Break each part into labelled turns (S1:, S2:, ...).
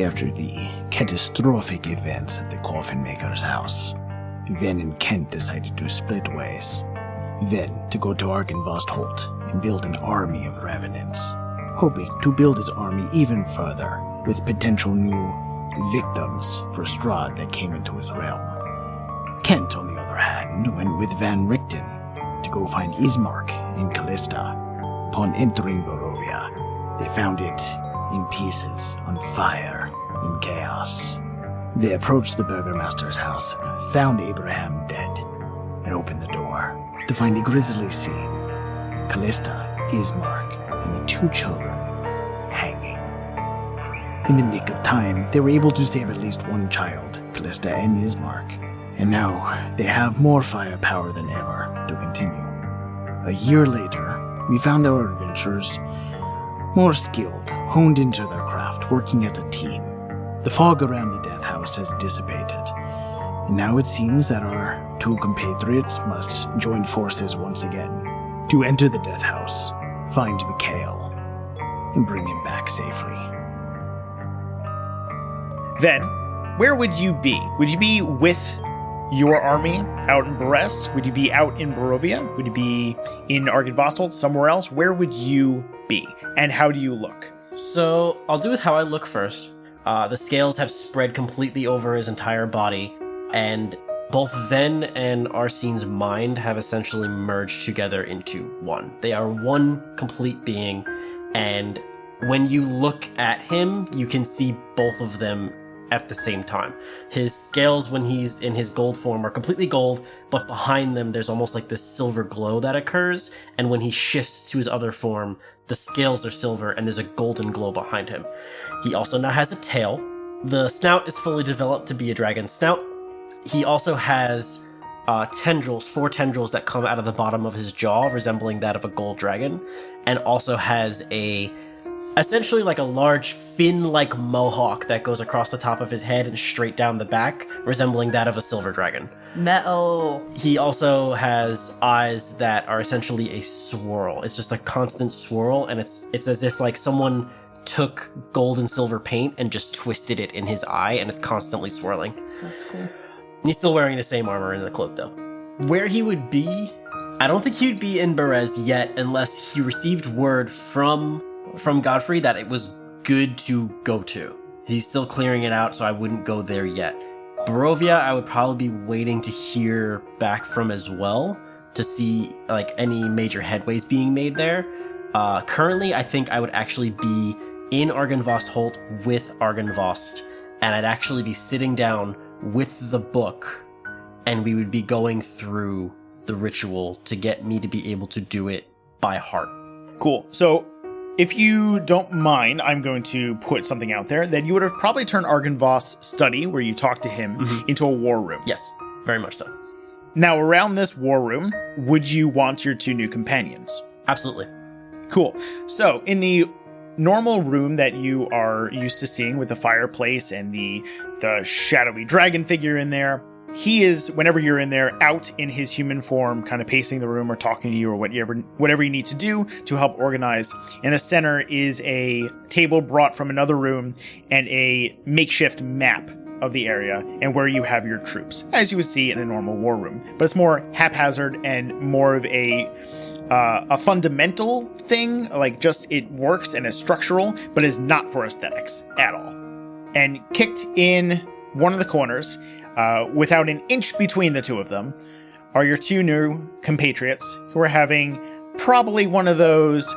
S1: after the catastrophic events at the Coffin Maker's house, Ven and Kent decided to split ways. Ven to go to Arcana and build an army of revenants, hoping to build his army even further with potential new victims for Strahd that came into his realm. Kent, on the other hand, went with Van Richten to go find Ismark in Callista. Upon entering Barovia, they found it in pieces, on fire, in chaos. They approached the Burgomaster's house, found Abraham dead, and opened the door to find a grisly scene. Callista, Ismark, and the 2 children hanging. In the nick of time, they were able to save at least 1 child, Callista and Ismark, and now they have more firepower than ever to continue. A year later, we found our adventurers more skilled, honed into their craft, working as a team. The fog around the death house has dissipated, and now it seems that our 2 compatriots must join forces once again to enter the death house, find Mikhail, and bring him back safely.
S2: Then, where would you be? Would you be with your army out in Beres? Would you be out in Barovia? Would you be in Arcana somewhere else? Where would you be? And how do you look?
S3: So, I'll do with how I look first. The scales have spread completely over his entire body, and both Ven and Arsene's mind have essentially merged together into one. They are one complete being, and when you look at him, you can see both of them at the same time. His scales, when he's in his gold form, are completely gold, but behind them there's almost like this silver glow that occurs, and when he shifts to his other form, the scales are silver and there's a golden glow behind him. He also now has a tail. The snout is fully developed to be a dragon snout. He also has tendrils, 4 tendrils that come out of the bottom of his jaw, resembling that of a gold dragon, and also has essentially like a large fin-like mohawk that goes across the top of his head and straight down the back, resembling that of a silver dragon.
S4: Metal.
S3: He also has eyes that are essentially a swirl. It's just a constant swirl, and it's as if like someone took gold and silver paint and just twisted it in his eye, and it's constantly swirling.
S4: That's cool.
S3: He's still wearing the same armor and the cloak, though. Where he would be, I don't think he would be in Beres yet, unless he received word from Godfrey that it was good to go to. He's still clearing it out, so I wouldn't go there yet. Barovia, I would probably be waiting to hear back from as well, to see like any major headways being made there. Currently, I think I would actually be in Argynvost with Argynvost, and I'd actually be sitting down with the book, and we would be going through the ritual to get me to be able to do it by heart.
S2: Cool. So, if you don't mind, I'm going to put something out there that you would have probably turned Argynvost's study, where you talk to him, into a war room.
S3: Yes, very much so.
S2: Now, around this war room, would you want your 2 new companions?
S3: Absolutely.
S2: Cool. So, in the normal room that you are used to seeing with the fireplace and the shadowy dragon figure in there, he is, whenever you're in there, out in his human form, kind of pacing the room or talking to you or whatever you need to do to help organize. In the center is a table brought from another room and a makeshift map of the area and where you have your troops, as you would see in a normal war room. But it's more haphazard and more of a fundamental thing, like just it works and is structural, but is not for aesthetics at all. And kicked in one of the corners, without an inch between the 2 of them, are your 2 new compatriots who are having probably one of those,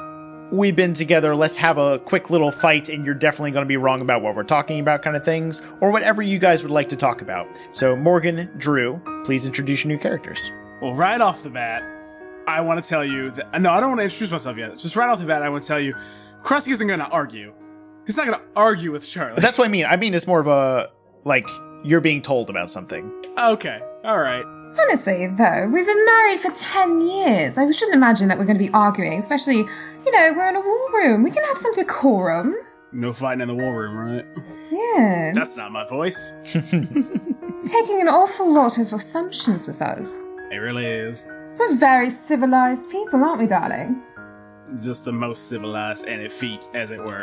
S2: we've been together, let's have a quick little fight and you're definitely going to be wrong about what we're talking about kind of things, or whatever you guys would like to talk about. So Morgan, Drew, please introduce your new characters.
S5: Well, right off the bat, I want to tell you that... No, I don't want to introduce myself yet. Just right off the bat, I want to tell you, Krusty isn't going to argue. He's not going to argue with Charlie.
S2: That's what I mean. I mean, it's more of a, like, you're being told about something.
S5: Okay, all right.
S4: Honestly, though, we've been married for 10 years. I shouldn't imagine that we're going to be arguing, especially, we're in a war room. We can have some decorum.
S5: No fighting in the war room, right?
S4: Yeah.
S5: That's not my voice.
S4: Taking an awful lot of assumptions with us.
S5: It really is.
S4: We're very civilized people, aren't we, darling?
S5: just the most civilized and effete, as it were.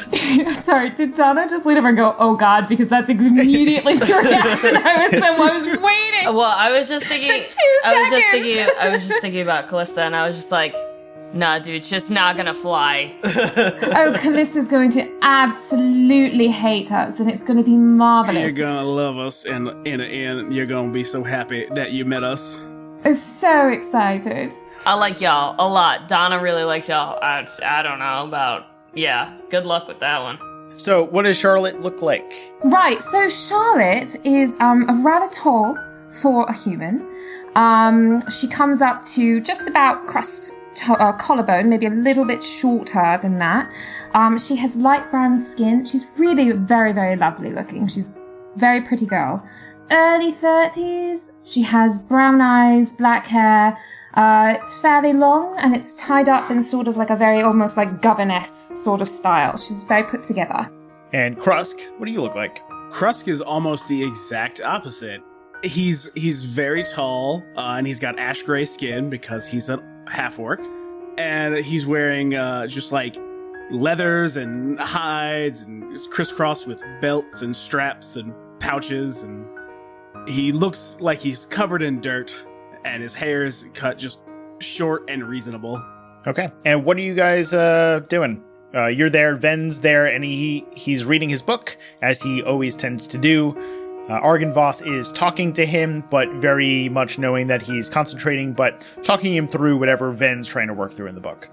S4: Sorry, did Donna just lean over and go, "Oh God," because that's immediately the reaction I was waiting.
S6: Well, I was just thinking.
S4: It's like 2 seconds.
S6: I was just thinking about Callista, and I was just like, "Nah, dude, it's just not gonna fly."
S4: Oh, Callista's going to absolutely hate us, and it's going to be marvelous.
S5: You're gonna love us, and in the end, you're gonna be so happy that you met us.
S4: I'm so excited.
S6: I like y'all a lot. Donna really likes y'all. I don't know about. Yeah, good luck with that one.
S2: So, what does Charlotte look like?
S4: Right, so Charlotte is rather tall for a human. She comes up to just about collarbone, maybe a little bit shorter than that. She has light brown skin. She's really very, very lovely looking. She's a very pretty girl. Early 30s. She has brown eyes, black hair. It's fairly long, and it's tied up in sort of like a very almost like governess sort of style. She's very put together.
S2: And Krusk, what do you look like?
S5: Krusk is almost the exact opposite. He's very tall, and he's got ash gray skin because he's a half-orc. And he's wearing just like leathers and hides and it's crisscrossed with belts and straps and pouches. And he looks like he's covered in dirt, and his hair is cut just short and reasonable.
S2: Okay. And what are you guys doing? You're there, Ven's there, and he's reading his book, as he always tends to do. Argynvost is talking to him, but very much knowing that he's concentrating, but talking him through whatever Ven's trying to work through in the book.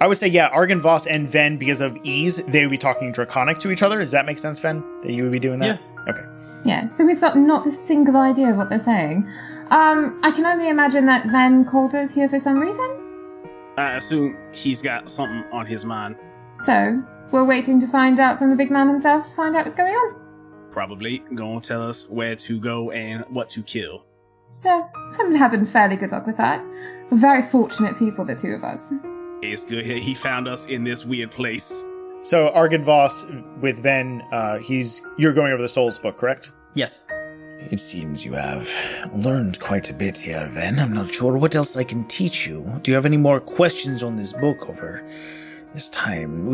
S2: I would say, yeah, Argynvost and Ven, because of ease, they would be talking Draconic to each other. Does that make sense, Ven? That you would be doing that?
S3: Yeah.
S2: Okay.
S4: Yeah, so we've got not a single idea of what they're saying. I can only imagine that Ven called us here for some reason.
S5: I assume he's got something on his mind.
S4: So, we're waiting to find out from the big man himself to find out what's going on.
S5: Probably gonna tell us where to go and what to kill.
S4: Yeah, I'm having fairly good luck with that. We're very fortunate people, the two of us.
S5: It's good he found us in this weird place.
S2: So Argynvost with Ven, you're going over the Souls book, correct?
S3: Yes.
S1: It seems you have learned quite a bit here, Ven. I'm not sure what else I can teach you. Do you have any more questions on this book over this time?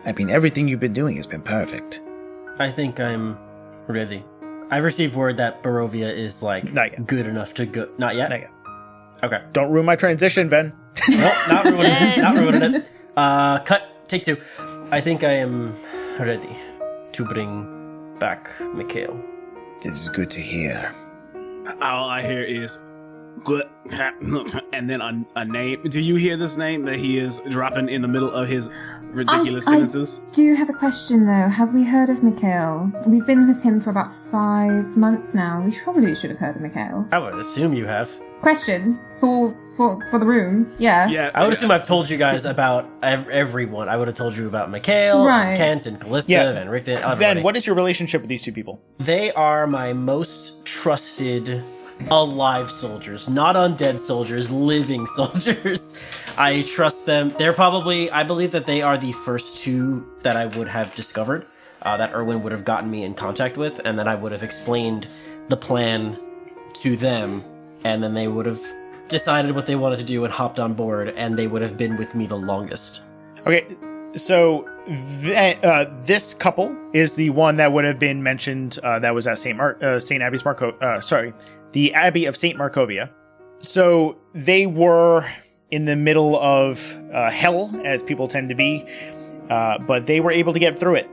S1: Everything you've been doing has been perfect.
S3: I think I'm ready. I've received word that Barovia is, like,
S2: Not yet.
S3: good enough to go... Not yet?
S2: Not yet.
S3: Okay.
S2: Don't ruin my transition, Ven.
S3: Nope, not ruining it. Not ruining it. Cut. Take 2. I think I am ready to bring back Mikhail.
S1: This is good to hear.
S5: All I hear is good, and then a name. Do you hear this name that he is dropping in the middle of his ridiculous sentences?
S4: I do have a question, though. Have we heard of Mikhail? We've been with him for about 5 months now. We probably should have heard of Mikhail.
S3: I would assume you have.
S4: Question for the room. Yeah.
S5: Yeah,
S3: I would assume I've told you guys about everyone. I would have told you about Mikhail,
S4: Right.
S3: and Kent, and Callista,
S2: Yeah.
S3: and Rick. Everybody.
S2: Ven, what is your relationship with these two people?
S3: They are my most trusted alive soldiers, not undead soldiers, living soldiers. I trust them. I believe that they are the first 2 that I would have discovered, that Erwin would have gotten me in contact with, and then I would have explained the plan to them, and then they would have decided what they wanted to do and hopped on board, and they would have been with me the longest.
S2: Okay, so this couple is the one that would have been mentioned that was at the Abbey of St. Markovia. So they were in the middle of hell, as people tend to be, but they were able to get through it.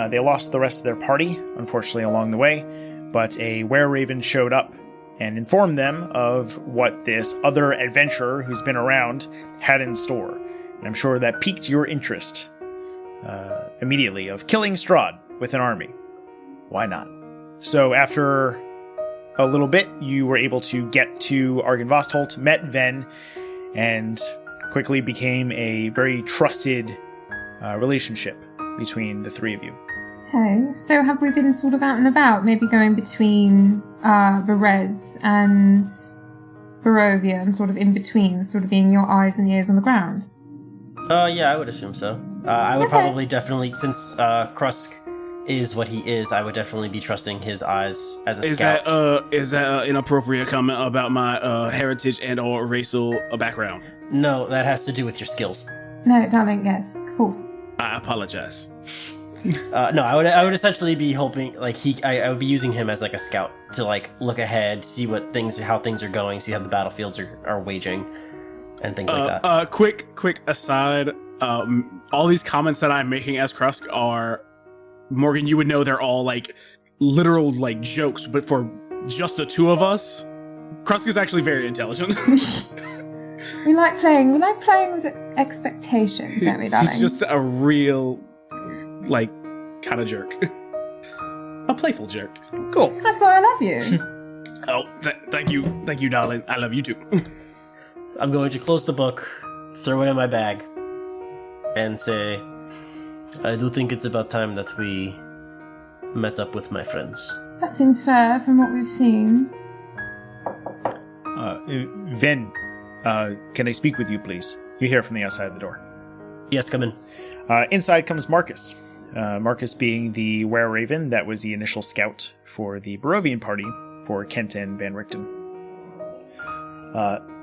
S2: They lost the rest of their party, unfortunately, along the way, but a were-raven showed up and informed them of what this other adventurer who's been around had in store. And I'm sure that piqued your interest immediately of killing Strahd with an army. Why not? So after a little bit, you were able to get to Argynvost, met Ven, and quickly became a very trusted relationship between the 3 of you.
S4: Okay, so have we been sort of out and about, maybe going between Berez and Barovia and sort of in between, sort of being your eyes and ears on the ground?
S3: Yeah, I would assume so. I would
S4: Okay.
S3: probably definitely, since Krusk is what he is, I would definitely be trusting his eyes as a scout.
S5: Is that an inappropriate comment about my heritage and or racial background?
S3: No, that has to do with your skills.
S4: No, darling, yes, of course.
S5: I apologize.
S3: No, I would essentially be hoping, like, I would be using him as, like, a scout to, like, look ahead, see how things are going, see how the battlefields are waging, and things like that.
S5: Quick aside, all these comments that I'm making as Krusk are, Morgan, you would know they're all, like, literal, like, jokes, but for just the two of us, Krusk is actually very intelligent.
S4: We like playing with expectations, don't we, darling?
S5: He's just a real, like, kind of jerk. A playful jerk.
S2: Cool.
S4: That's why I love you.
S5: Oh, thank you, darling. I love you too.
S3: I'm going to close the book, throw it in my bag, and say, I do think it's about time that we met up with my friends.
S4: That seems fair from what we've seen.
S2: Ven, can I speak with you, please? You hear from the outside of the door.
S3: Yes, come in.
S2: Inside comes Marcus. Marcus being the were-raven that was the initial scout for the Barovian party for Kent and Van Richten.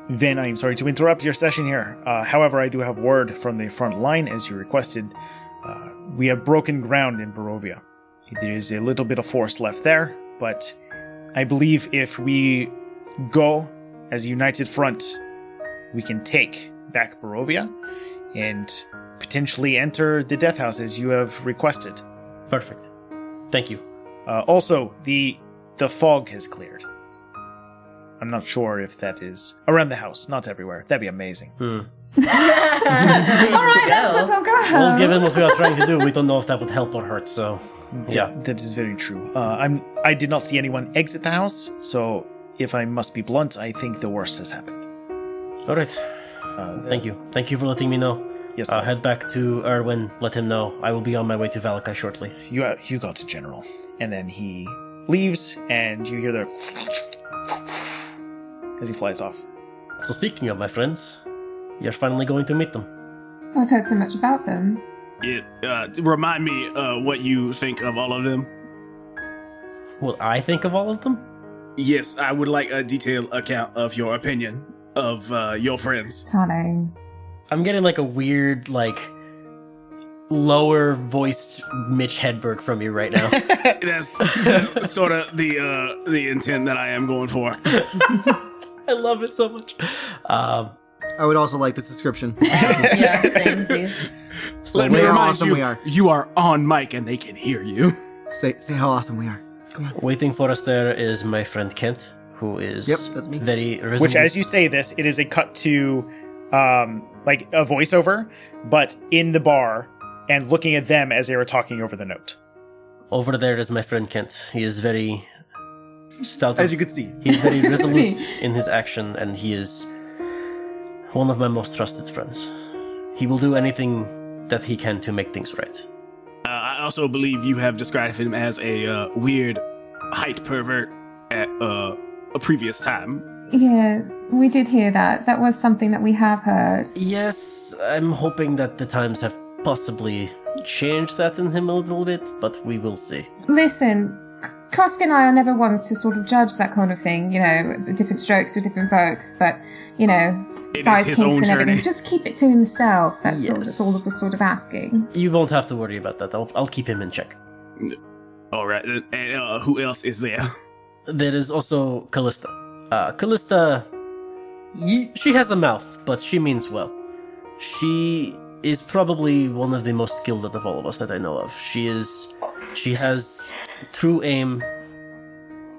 S2: Ven, I am sorry to interrupt your session here. However, I do have word from the front line, as you requested. We have broken ground in Barovia. There is a little bit of force left there, but I believe if we go as a united front, we can take back Barovia and potentially enter the Death House as you have requested.
S3: Perfect. Thank you.
S2: Also, the fog has cleared. I'm not sure if that is around the house, not everywhere. That'd be amazing.
S4: All right, let's all go home.
S3: Well, given what we are trying to do, we don't know if that would help or hurt, so...
S2: Yeah, that is very true. I did not see anyone exit the house, so if I must be blunt, I think the worst has happened.
S3: All right. Thank you. Thank you for letting me know.
S2: Yes, sir.
S3: Head back to Erwin. Let him know. I will be on my way to Valakai shortly.
S2: You got it, General. And then he leaves, and you hear the as he flies off.
S3: So speaking of my friends, you're finally going to meet them.
S4: I've heard so much about them.
S5: Remind me what you think of all of them.
S3: What I think of all of them?
S5: Yes, I would like a detailed account of your opinion of your friends.
S4: Darling.
S3: I'm getting like a weird, like, lower-voiced Mitch Hedberg from you right now.
S5: That's sort of the intent that I am going for.
S3: I love it so much.
S7: I would also like this description.
S6: Yeah, samesies.
S3: So
S5: Let me
S7: how
S5: remind
S7: awesome
S5: you,
S7: we are.
S5: you are on mic and they can hear you.
S7: Say how awesome we are. Come on.
S3: waiting for us there is my friend Kent, who is
S7: Yep, that's me.
S3: very resolute.
S2: Which, as you say this, it is a cut to, like a voiceover, but in the bar and looking at them as they were talking over the note.
S3: Over there is my friend Kent. He is very stout.
S7: As you can see.
S3: He is very resolute
S4: See.
S3: in his action, and he is one of my most trusted friends. He will do anything that he can to make things right.
S5: I also believe you have described him as a weird height pervert at a previous time.
S4: Yeah, we did hear that. That was something that we have heard.
S3: Yes, I'm hoping that the times have possibly changed that in him a little bit, but we will see.
S4: Listen, Krusk and I are never ones to sort of judge that kind of thing, you know, different strokes for different folks, but, you know,
S5: It
S4: size
S5: is his
S4: kinks
S5: own
S4: and everything.
S5: journey.
S4: Just keep it to himself. That's all.
S3: Yes.
S4: That's all that we're sort of asking.
S3: You won't have to worry about that. I'll keep him in check.
S5: All right, and who else is there?
S3: There is also Callista. Callista, she has a mouth, but she means well. She is probably one of the most skilled out of all of us that I know of. She has true aim,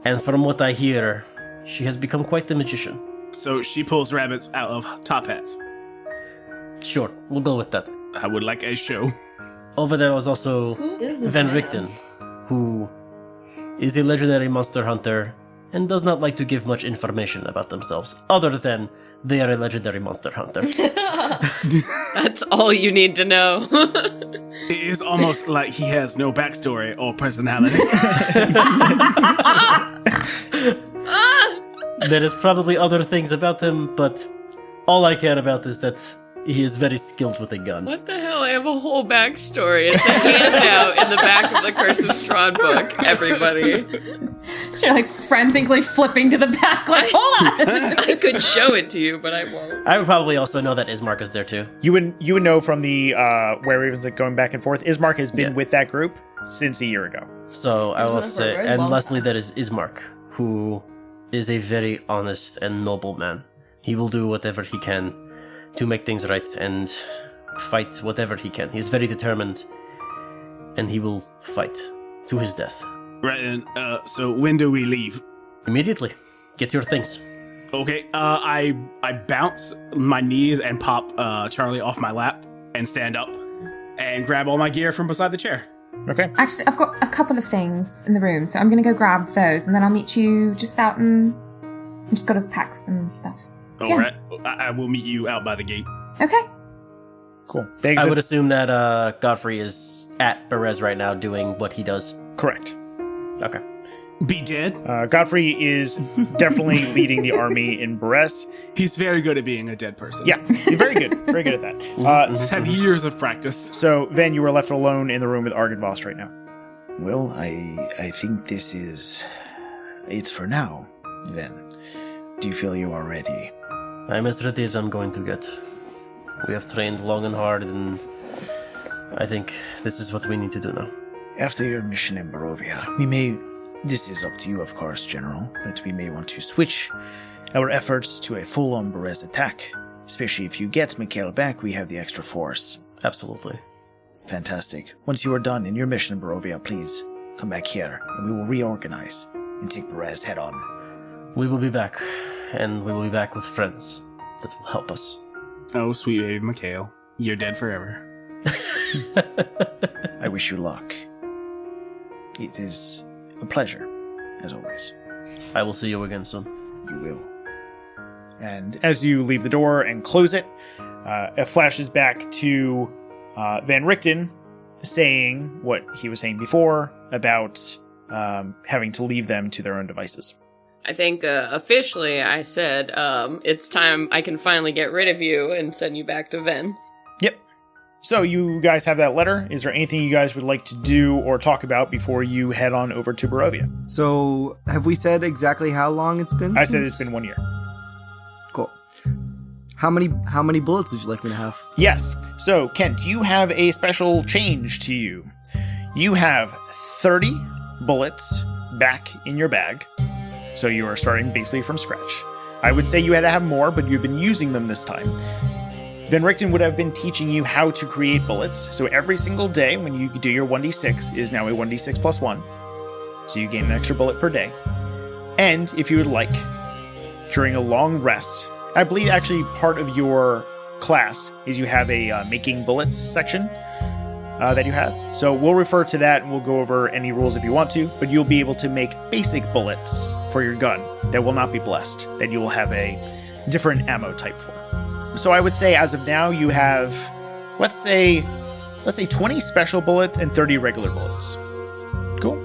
S3: and from what I hear, she has become quite the magician.
S5: So she pulls rabbits out of top hats.
S3: Sure, we'll go with that.
S5: I would like a show.
S3: Over there was also
S6: is this
S3: Van
S6: man?
S3: Richten, who is a legendary monster hunter and does not like to give much information about themselves, other than they are a legendary monster hunter.
S6: That's all you need to know.
S5: It is almost like he has no backstory or personality.
S3: There is probably other things about him, but all I care about is that He is very skilled with a gun.
S6: What the hell? I have a whole backstory. It's a handout in the back of the Curse of Strahd book, everybody.
S4: You're like frantically flipping to the back, like, hold on!
S6: I could show it to you, but I won't.
S3: I would probably also know that Ismark is there too.
S2: You would know from the Where Ravens like going back and forth. Ismark has been with that group since a year ago.
S3: So I will say,
S6: very
S3: and
S6: long
S3: lastly, that is Ismark, who is a very honest and noble man. He will do whatever he can to make things right and fight whatever he can. He is very determined, and he will fight to his death.
S5: Right, and so when do we leave?
S3: Immediately. Get your things.
S5: Okay, I bounce my knees and pop Charlie off my lap and stand up and grab all my gear from beside the chair.
S2: Okay.
S4: Actually, I've got a couple of things in the room, so I'm going to go grab those, and then I'll meet you just out and I've just got to pack some stuff.
S5: All
S4: Yeah.
S5: right, I will meet you out by the gate.
S4: Okay.
S2: Cool.
S3: I would assume that Godfrey is at Perez right now doing what he does.
S2: Correct.
S3: Okay.
S5: Be dead?
S2: Godfrey is definitely leading the army in Beres.
S5: He's very good at being a dead person.
S2: Yeah, you're very good. Very good at that.
S5: He's had years of practice.
S2: So, Ven, you were left alone in the room with Argynvost right now.
S1: Well, I think this is... It's for now, Ven. Do you feel you are ready?
S3: I'm as ready as I'm going to get. We have trained long and hard, and I think this is what we need to do now.
S1: After your mission in Barovia, we may... This is up to you, of course, General, but we may want to switch our efforts to a full-on Beres attack. Especially if you get Mikhail back, we have the extra force.
S3: Absolutely.
S1: Fantastic. Once you are done in your mission in Barovia, please come back here, and we will reorganize and take Beres head-on.
S3: We will be back, and we will be back with friends that will help us.
S5: Oh, sweet baby Mikhail. You're dead forever.
S1: I wish you luck. It is a pleasure, as always.
S3: I will see you again soon.
S1: You will.
S2: And as you leave the door and close it, it flashes back to Van Richten saying what he was saying before about having to leave them to their own devices.
S6: I think officially I said it's time I can finally get rid of you and send you back to Ven.
S2: Yep. So you guys have that letter. Is there anything you guys would like to do or talk about before you head on over to Barovia?
S7: So, have we said exactly how long it's been?
S2: I said it's been 1 year.
S7: Cool. How many bullets would you like me to have?
S2: Yes. So, Kent, you have a special change to you. You have 30 bullets back in your bag. So you are starting basically from scratch. I would say you had to have more, but you've been using them this time. Van Richten would have been teaching you how to create bullets. So every single day when you do your 1d6 is now a 1d6 plus 1. So you gain an extra bullet per day. And if you would like, during a long rest, I believe actually part of your class is you have a making bullets section that you have. So we'll refer to that and we'll go over any rules if you want to, but you'll be able to make basic bullets for your gun that will not be blessed, that you will have a different ammo type for. So I would say as of now you have, let's say 20 special bullets and 30 regular bullets. Cool.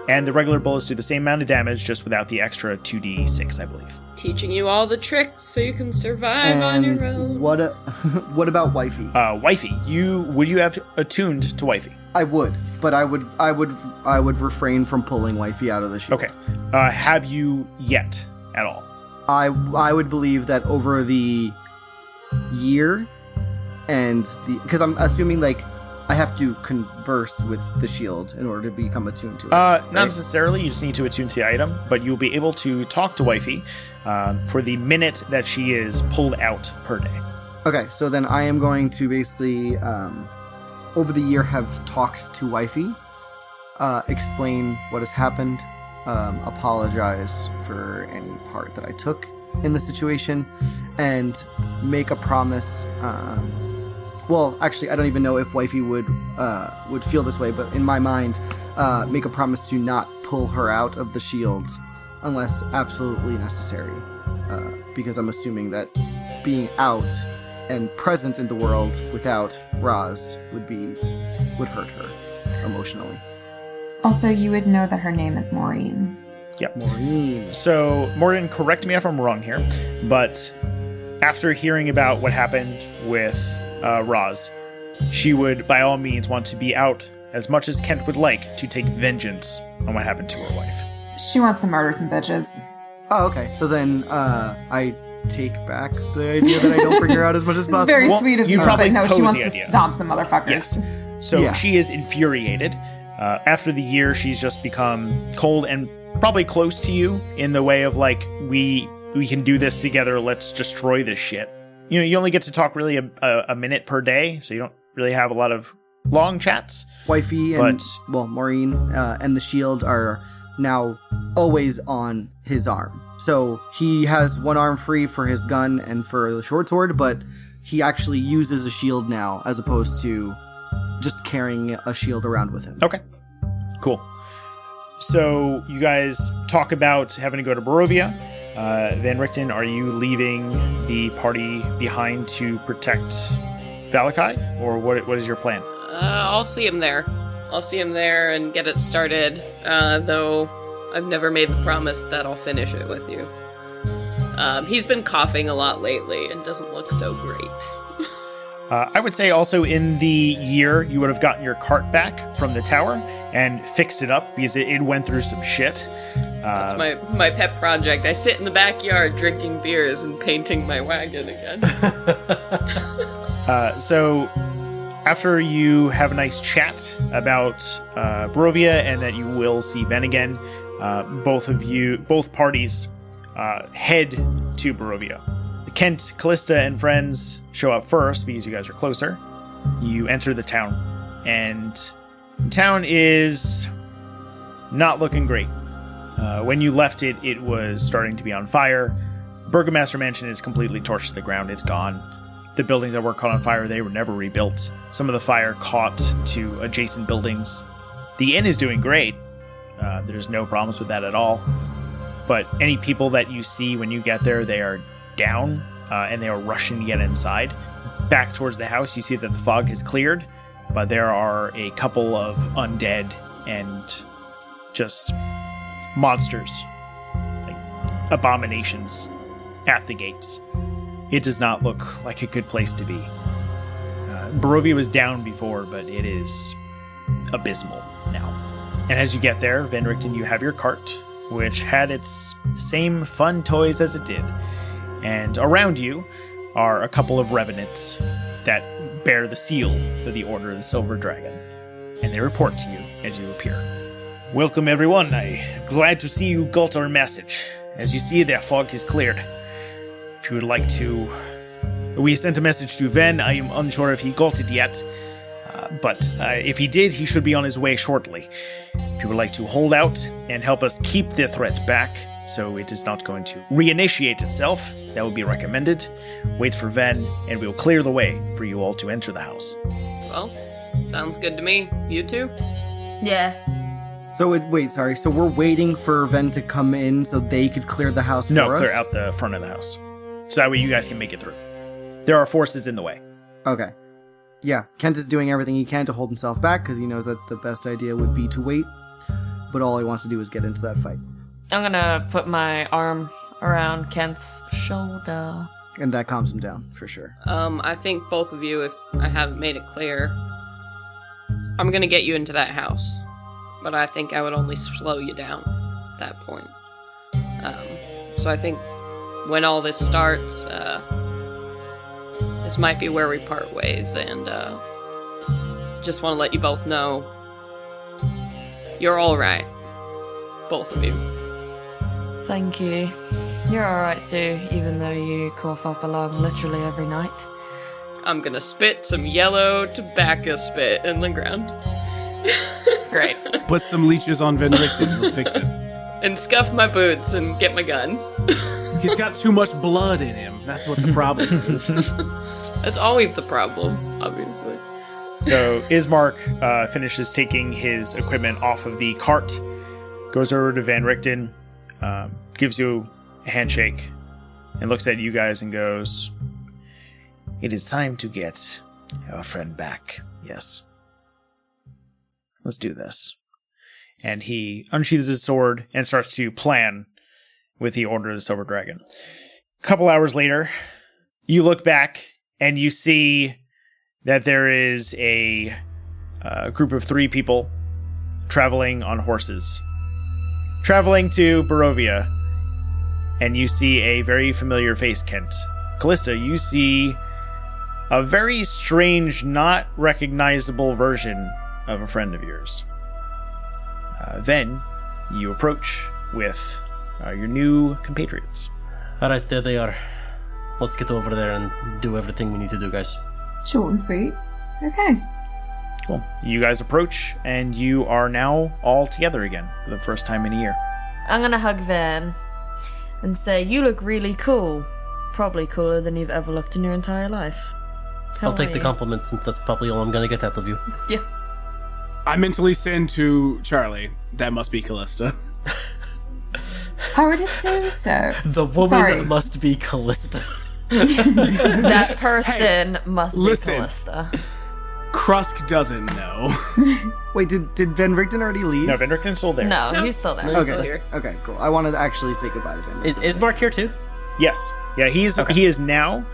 S2: And the regular bullets do the same amount of damage, just without the extra 2d6, I believe.
S6: Teaching you all the tricks so you can survive on your own.
S7: What about Wifey?
S2: Wifey, would you have attuned to Wifey?
S7: I would, but I would refrain from pulling Wifey out of the shield.
S2: Okay. Have you yet at all?
S7: I would believe that over the year and because I'm assuming like I have to converse with the shield in order to become attuned to it.
S2: Not necessarily. You just need to attune to the item, but you'll be able to talk to Wifey for the minute that she is pulled out per day.
S7: Okay, so then I am going to basically over the year have talked to Wifey, explain what has happened, apologize for any part that I took in the situation, and make a promise. Well, actually, I don't even know if Wifey would feel this way, but in my mind, make a promise to not pull her out of the shield unless absolutely necessary, because I'm assuming that being out and present in the world without Roz would hurt her emotionally.
S4: Also, you would know that her name is Maureen.
S2: Yep.
S7: Maureen.
S2: So, Morgan, correct me if I'm wrong here, but after hearing about what happened with Roz, she would, by all means, want to be out as much as Kent would like to take vengeance on what happened to her wife.
S4: She wants to murder some bitches.
S7: Oh, okay. So then I take back the idea that I don't bring her out as much as
S4: It's
S7: possible.
S4: very
S2: Well,
S4: sweet of
S2: you
S4: you,
S2: probably
S4: but no, she
S2: pose
S4: wants
S2: the
S4: to
S2: idea.
S4: stomp some motherfuckers.
S2: Yes. So
S7: Yeah.
S2: she is infuriated. After the year, she's just become cold and probably close to you in the way of like, we can do this together. Let's destroy this shit. You know, you only get to talk really a minute per day, so you don't really have a lot of long chats.
S7: Wifey and, Maureen and the shield are now always on his arm. So he has one arm free for his gun and for the short sword, but he actually uses a shield now as opposed to just carrying a shield around with him.
S2: Okay, cool. So you guys talk about having to go to Barovia. Van Richten, are you leaving the party behind to protect Valakai, or what is your plan?
S6: I'll see him there. I'll see him there and get it started, though I've never made the promise that I'll finish it with you. He's been coughing a lot lately and doesn't look so great.
S2: I would say also in the year, you would have gotten your cart back from the tower and fixed it up because it went through some shit.
S6: That's my pet project. I sit in the backyard drinking beers and painting my wagon again.
S2: So after you have a nice chat about Barovia and that you will see Ven again, both parties head to Barovia. Kent, Callista, and friends show up first because you guys are closer. You enter the town, and the town is not looking great. When you left it, it was starting to be on fire. Burgomaster Mansion is completely torched to the ground. It's gone. The buildings that were caught on fire, they were never rebuilt. Some of the fire caught to adjacent buildings. The inn is doing great. There's no problems with that at all. But any people that you see when you get there, they are down, and they are rushing to get inside. Back towards the house, you see that the fog has cleared, but there are a couple of undead and just monsters, like abominations, at the gates. It does not look like a good place to be. Barovia was down before, but it is abysmal now. And as you get there, Van Richten, you have your cart, which had its same fun toys as it did. And around you are a couple of revenants that bear the seal of the Order of the Silver Dragon. And they report to you as you appear. Welcome, everyone. I'm glad to see you got our message. As you see, the fog is cleared. If you would like to... We sent a message to Ven. I am unsure if he got it yet. But if he did, he should be on his way shortly. If you would like to hold out and help us keep the threat back, so it is not going to reinitiate itself, that would be recommended. Wait for Ven, and we'll clear the way for you all to enter the house.
S6: Well, sounds good to me. You two?
S8: Yeah.
S7: So so we're waiting for Ven to come in so they could clear the house
S2: No,
S7: for us?
S2: clear out the front of the house. So that way you guys can make it through. There are forces in the way.
S7: Okay. Yeah, Kent is doing everything he can to hold himself back because he knows that the best idea would be to wait, but all he wants to do is get into that fight.
S8: I'm gonna put my arm around Kent's shoulder.
S7: And that calms him down, for sure.
S6: I think both of you, if I haven't made it clear, I'm gonna get you into that house. But I think I would only slow you down at that point. So I think when all this starts, this might be where we part ways, and just want to let you both know you're all right, both of you.
S8: Thank you. You're alright too, even though you cough up alarm literally every night.
S6: I'm gonna spit some yellow tobacco spit in the ground.
S8: Great.
S5: Put some leeches on Van Richten, we'll fix it.
S6: And scuff my boots and get my gun.
S5: He's got too much blood in him. That's what the problem is.
S6: That's always the problem, obviously.
S2: So Ismark finishes taking his equipment off of the cart, goes over to Van Richten, gives you a handshake, and looks at you guys and goes,
S1: It is time to get our friend back, yes. Let's do this.
S2: and he unsheathes his sword and starts to plan with the Order of the Silver Dragon. A couple hours later, You look back and you see that there is a group of 3 people traveling on horses, traveling to Barovia, and you see a very familiar face, Kent. Callista, you see a very strange, not recognizable version of a friend of yours. Then you approach with your new compatriots.
S3: All right, there they are. Let's get over there and do everything we need to do, guys.
S4: Short and sweet. Okay.
S2: Cool. You guys approach, and you are now all together again for the first time in a year.
S8: I'm gonna hug Van and say, you look really cool. Probably cooler than you've ever looked in your entire life. How
S3: I'll take
S8: are
S3: the
S8: you?
S3: compliment since that's probably all I'm gonna get out of you.
S8: Yeah.
S5: I mentally send to Charlie. That must be Callista.
S4: I would assume so.
S3: The woman
S4: Sorry.
S3: must be Callista.
S8: That person must be
S5: listen.
S8: Callista.
S5: Krusk doesn't know.
S7: Wait, did Van Richten already leave?
S2: No, Vendrickton's still there.
S8: No, he's still there.
S6: He's
S7: Okay.
S6: still here.
S7: Okay, cool. I wanted to actually say goodbye to Van.
S3: Is Mark here too?
S2: Yes. Yeah, he is now,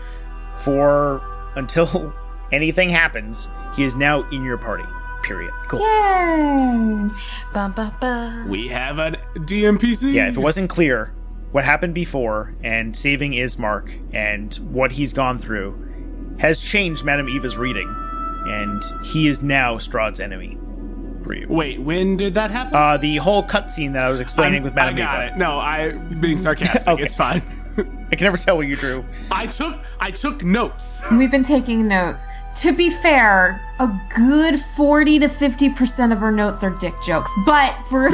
S2: for until anything happens, he is now in your party. Period.
S3: Cool.
S4: Yay!
S8: Ba, ba, ba.
S5: We have a DMPC.
S2: Yeah, if it wasn't clear, what happened before and saving Ismark and what he's gone through has changed Madame Eva's reading, and he is now Strahd's enemy for you.
S5: Wait, when did that happen?
S2: The whole cutscene that I was explaining with Madame
S5: I got
S2: Eva.
S5: it. No, I'm being sarcastic.
S2: Okay.
S5: It's fine.
S2: I can never tell what you drew.
S5: I took notes.
S4: We've been taking notes. To be fair, a good 40 to 50% of our notes are dick jokes, but for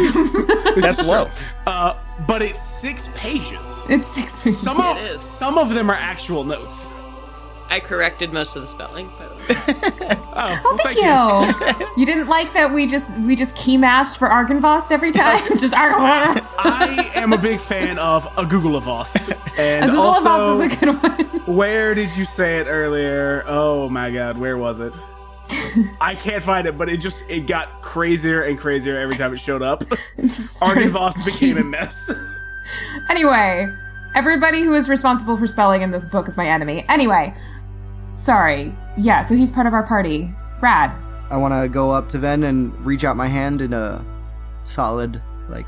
S2: That's low.
S5: But it's 6 pages.
S4: it's 6 pages.
S6: It is.
S5: Some of them are actual notes.
S6: I corrected most of the spelling, by the way.
S5: Oh,
S4: Thank you. You didn't like that we just key mashed for Argynvost every time? Just Argynvost.
S5: I am a big fan of a Googleavost. And
S4: A Google
S5: also,
S4: Evolved is a good one.
S5: where did you say it earlier? Oh my god, where was it? I can't find it, but it got crazier and crazier every time it showed up.
S4: Just started-
S5: Argynvost became a mess.
S4: Anyway, everybody who is responsible for spelling in this book is my enemy. Anyway, sorry. Yeah, so he's part of our party. Rad.
S7: I want to go up to Ven and reach out my hand in a solid,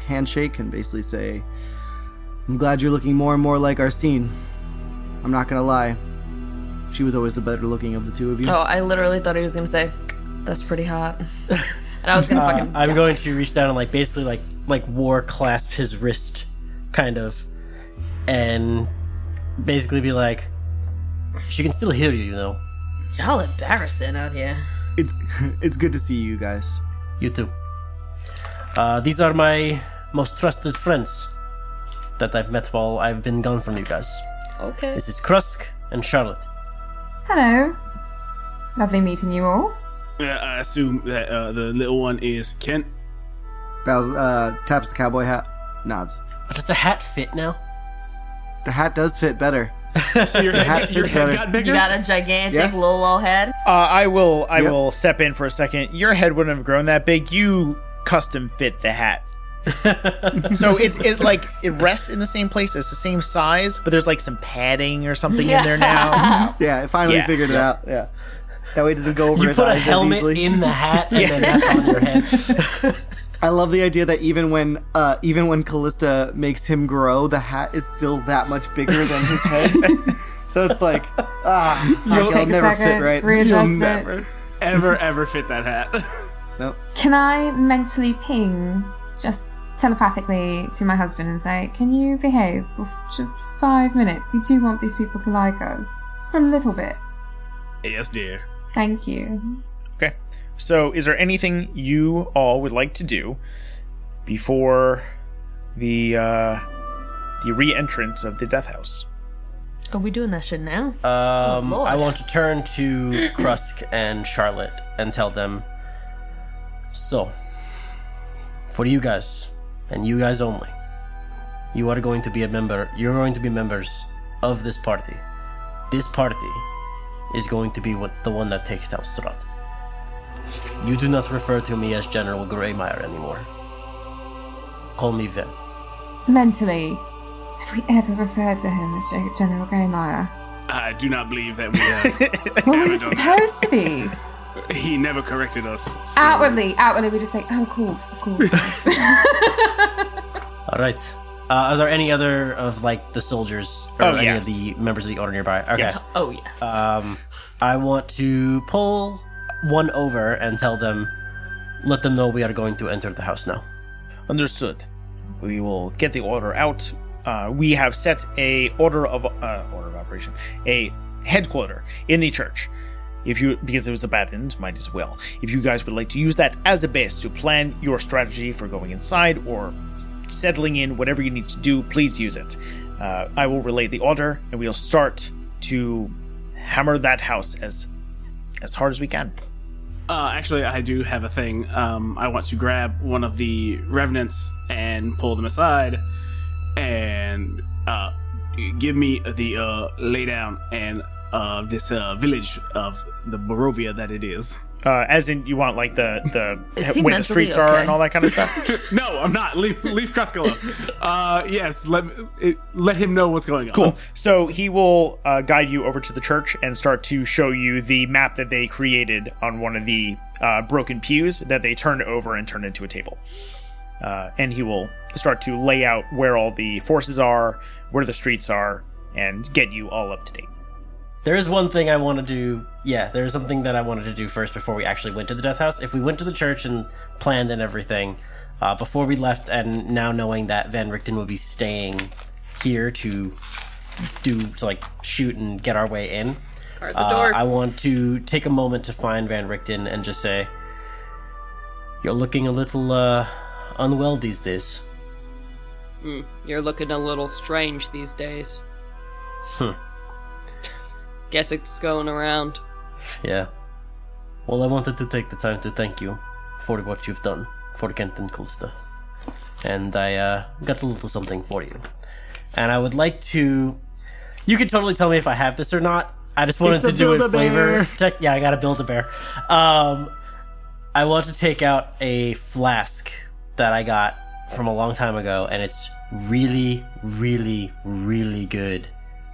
S7: handshake and basically say, I'm glad you're looking more and more like Arsene. I'm not gonna lie. She was always the better looking of the two of you.
S8: Oh, I literally thought he was gonna say, that's pretty hot. And I was gonna fucking
S3: I'm
S8: die.
S3: going to reach down and basically war clasp his wrist, kind of, and basically be like, she can still hear you, you know.
S8: Y'all embarrassing out here.
S7: It's good to see you guys.
S3: You too. These are my most trusted friends that I've met while I've been gone from you guys.
S8: Okay.
S3: This is Krusk and Charlotte.
S4: Hello. Lovely meeting you all.
S5: I assume that the little one is Kent.
S7: Bows, taps the cowboy hat, nods.
S3: But does the hat fit now?
S7: The hat does fit better.
S5: So your
S7: hat
S5: head,
S7: fits better.
S5: got bigger?
S8: You got a gigantic
S7: Yeah.
S8: Lolo head?
S2: I will
S7: Yep.
S2: will step in for a second. Your head wouldn't have grown that big. You custom fit the hat. So it rests in the same place. It's the same size, but there's some padding or something in there now.
S7: Yeah, I finally
S2: Yeah,
S7: figured it out. Yeah. That way it doesn't go over
S3: You
S7: his
S3: put a
S7: eyes as
S3: helmet
S7: easily.
S3: in the hat and then that's on your head.
S7: I love the idea that even when Callista makes him grow, the hat is still that much bigger than his head. So it's fuck, I'll
S4: Take a
S7: never
S4: second,
S7: fit right.
S5: You'll
S4: readjust it.
S5: never, ever fit that hat.
S7: Nope.
S4: Can I mentally ping, just telepathically, to my husband and say, can you behave for just 5 minutes? We do want these people to like us. Just for a little bit.
S5: Yes, dear.
S4: Thank you.
S2: Okay. So, is there anything you all would like to do before the re-entrance of the Death House?
S8: Are we doing that shit now? Lord.
S3: I want to turn to Krusk and Charlotte and tell them, so, for you guys, and you guys only, you are going to be you're going to be members of this party. This party is going to be the one that takes down Strahd. You do not refer to me as General Greymire anymore. Call me Ven.
S4: Mentally, have we ever referred to him as General Greymire?
S5: I do not believe that we have.
S4: Well, we were
S5: ever done that.
S4: supposed to be.
S5: He never corrected us. So.
S4: Outwardly, we just say, oh, of course.
S3: All right. Are there any other of like the soldiers or any of the members of the order nearby? Okay.
S2: Yes.
S8: Oh, yes.
S3: I want to pull one over and tell them, let them know we are going to enter the house now.
S2: Understood. We will get the order out. We have set a order of operation, a headquarter in the church. Because it was abandoned, might as well. If you guys would like to use that as a base to plan your strategy for going inside or settling in, whatever you need to do, please use it. I will relay the order, and we'll start to hammer that house as hard as we can.
S5: Actually, I do have a thing. I want to grab one of the revenants and pull them aside, and give me the laydown and this village of the Barovia that it is.
S2: As in, you want like the
S8: Is he
S2: way the
S8: mentally
S2: streets are
S8: okay?
S2: and all that kind of stuff.
S5: No, I'm not. Leave Kruskalo. Yes, let him know what's going on.
S2: Cool. So he will guide you over to the church and start to show you the map that they created on one of the broken pews that they turned over and turned into a table. And he will start to lay out where all the forces are, where the streets are, and get you all up to date.
S3: There is one thing I want to do. Yeah, there's something that I wanted to do first before we actually went to the death house. If we went to the church and planned and everything, before we left, and now knowing that Van Richten would be staying here to shoot and get our way in,
S6: Guard the door.
S3: I want to take a moment to find Van Richten and just say, you're looking a little unwell these days.
S6: You're looking a little strange these days. Guess it's going around.
S3: Yeah. Well, I wanted to take the time to thank you for what you've done for Kent and Kulsta. And I got a little something for you. And I would like to... You can totally tell me if I have this or not. I just wanted to do it flavor text. Yeah, I gotta build a bear. I want to take out a flask that I got from a long time ago, and it's really, really, really good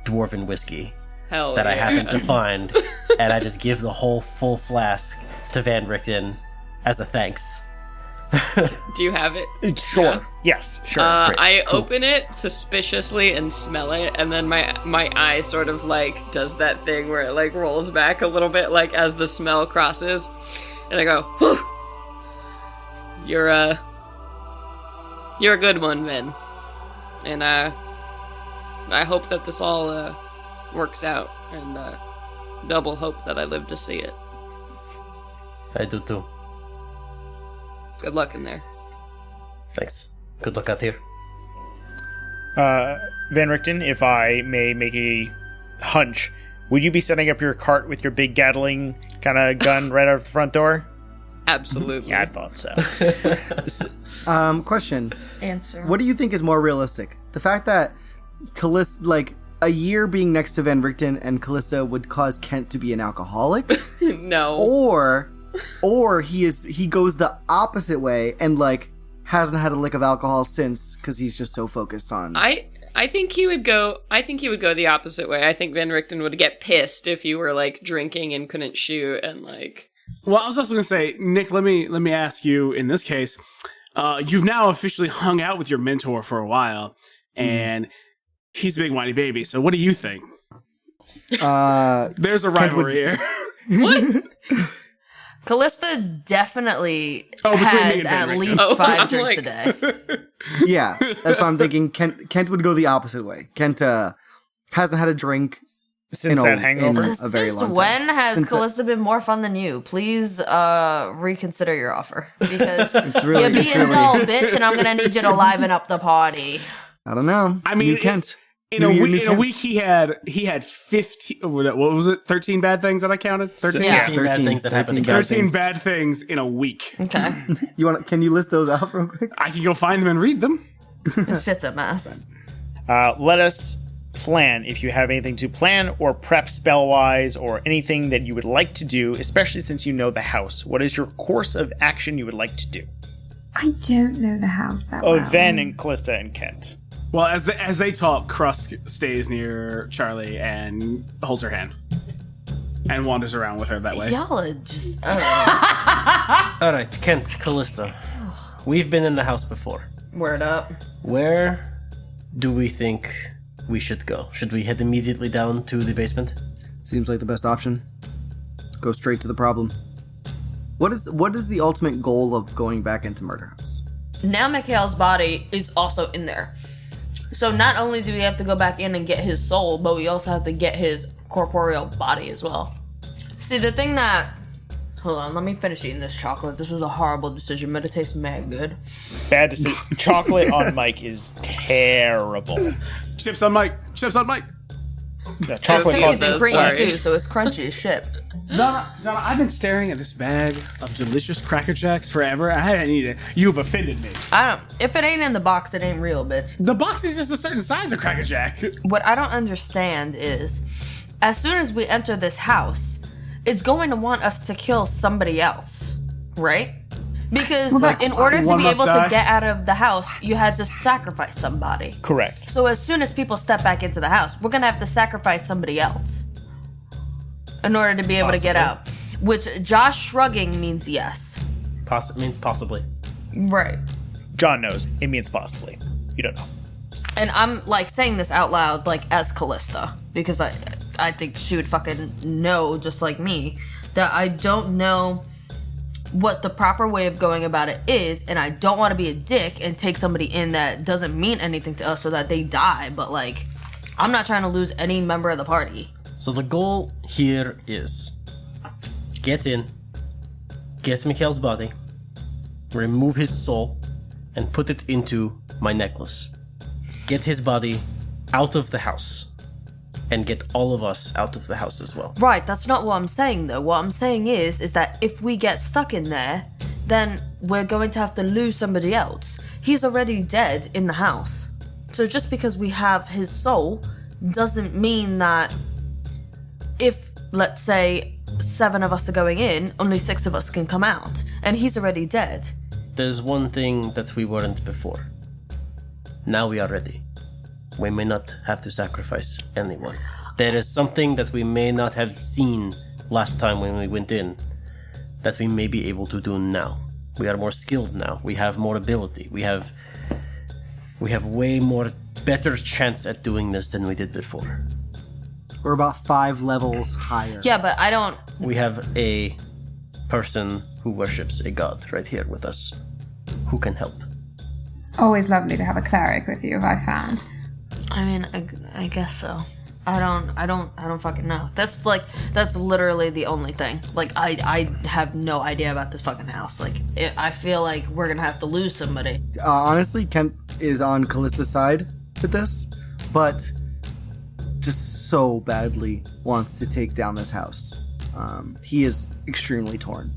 S3: dwarven whiskey.
S6: Hell
S3: that
S6: yeah.
S3: I happened to find, and I just give the whole full flask to Van Richten as a thanks.
S6: Do you have it?
S2: Sure.
S6: Yeah.
S2: Yes. Sure. Great.
S6: I open it suspiciously and smell it, and then my eye sort of like does that thing where it like rolls back a little bit, like as the smell crosses, and I go, whew! You're a good one, Ben. And I hope that this all works out, and double hope that I live to see it.
S3: I do too.
S6: Good luck in there.
S3: Thanks. Good luck out here.
S2: Van Richten, if I may make a hunch, would you be setting up your cart with your big Gatling kind of gun right out of the front door?
S6: Absolutely.
S2: Yeah, I thought so.
S7: Question.
S8: Answer.
S7: What do you think is more realistic? The fact that Callista, like, a year being next to Van Richten and Callista would cause Kent to be an alcoholic?
S6: No.
S7: Or he goes the opposite way and, like, hasn't had a lick of alcohol since because he's just so focused on...
S6: I think he would go the opposite way. I think Van Richten would get pissed if you were, like, drinking and couldn't shoot and, like...
S5: Well, I was also going to say, Nick, let me ask you, in this case, you've now officially hung out with your mentor for a while, and he's a big whiny baby, so what do you think? There's a rivalry here.
S6: What?
S8: Callista definitely
S5: between me
S8: has
S5: and Van
S8: at
S5: Richten.
S8: least
S6: Oh,
S8: 5
S6: I'm
S8: drinks
S6: like-
S8: a day.
S7: Yeah, that's what I'm thinking. Kent would go the opposite way. Kent hasn't had a drink
S2: Since that hangover?
S7: in a very
S8: Since
S7: long time.
S8: when has
S7: Since
S8: Callista been more fun than you? Please reconsider your offer. Because
S7: really-
S8: you're being
S7: it's really-
S8: dull, bitch, and I'm going to need you to liven up the party.
S7: I don't know.
S5: I mean,
S7: New Kent.
S5: In a
S7: New year, new
S5: week,
S7: Kent.
S5: he had 15. What was it? 13 bad things that I counted. 13.
S8: Yeah.
S3: 13 bad things that happened
S7: 13
S3: again.
S5: 13 bad things in a week.
S8: Okay.
S7: Can you list those out real quick?
S5: I can go find them and read them.
S8: This shit's a mess.
S2: Let us plan if you have anything to plan or prep spell-wise or anything that you would like to do, especially since you know the house. What is your course of action you would like to do?
S4: I don't know the house that
S2: Oh,
S4: well.
S2: Ven and Callista and Kent.
S5: Well, as they talk, Krusk stays near Charlie and holds her hand and wanders around with her that way.
S8: Y'all are just...
S3: All right, Kent, Callista. We've been in the house before.
S8: Word up.
S3: Where do we think we should go? Should we head immediately down to the basement?
S7: Seems like the best option. Go straight to the problem. What is the ultimate goal of going back into Murder House?
S8: Now Mikhail's body is also in there. So not only do we have to go back in and get his soul, but we also have to get his corporeal body as well. See, the thing that... Hold on, let me finish eating this chocolate. This was a horrible decision, but it tastes mad good.
S2: Bad decision. Chocolate on Mike is terrible.
S5: Chips on Mike.
S2: Yeah, chocolate
S8: It's
S2: causes
S8: creamy
S6: sorry.
S8: too, so it's crunchy as shit.
S5: Donna, I've been staring at this bag of delicious Cracker Jacks forever. I haven't eaten it. You've offended me.
S8: If it ain't in the box, it ain't real, bitch.
S5: The box is just a certain size of Cracker Jack.
S8: What I don't understand is, as soon as we enter this house, it's going to want us to kill somebody else, right? Because in order to
S5: one
S8: be
S5: must
S8: able
S5: die.
S8: to get out of the house, you had to sacrifice somebody.
S2: Correct.
S8: So as soon as people step back into the house, we're gonna have to sacrifice somebody else in order to be able to get out. Which Josh shrugging means yes.
S3: Means possibly.
S8: Right.
S2: John knows. It means possibly. You don't know.
S8: And I'm like saying this out loud, like as Callista, because I think she would fucking know, just like me, that I don't know what the proper way of going about it is, and I don't want to be a dick and take somebody in that doesn't mean anything to us so that they die, but like, I'm not trying to lose any member of the party.
S3: So the goal here is get in, get Mikhail's body, remove his soul, and put it into my necklace. Get his body out of the house, and get all of us out of the house as well.
S8: Right, that's not what I'm saying though. What I'm saying is that if we get stuck in there, then we're going to have to lose somebody else. He's already dead in the house. So just because we have his soul doesn't mean that if, let's say, 7 of us are going in, only 6 of us can come out. And he's already dead.
S3: There's one thing that we weren't before. Now we are ready. We may not have to sacrifice anyone. There is something that we may not have seen last time when we went in that we may be able to do now. We are more skilled now. We have more ability. We have way more better chance at doing this than we did before.
S7: We're about 5 levels higher.
S8: Yeah, but I don't...
S3: We have a person who worships a god right here with us who can help.
S4: It's always lovely to have a cleric with you, I found.
S8: I mean, I guess so. I don't fucking know. That's literally the only thing. Like, I have no idea about this fucking house. Like, I feel like we're gonna have to lose somebody.
S7: Honestly, Kent is on Callista's side with this, but just so badly wants to take down this house. He is extremely torn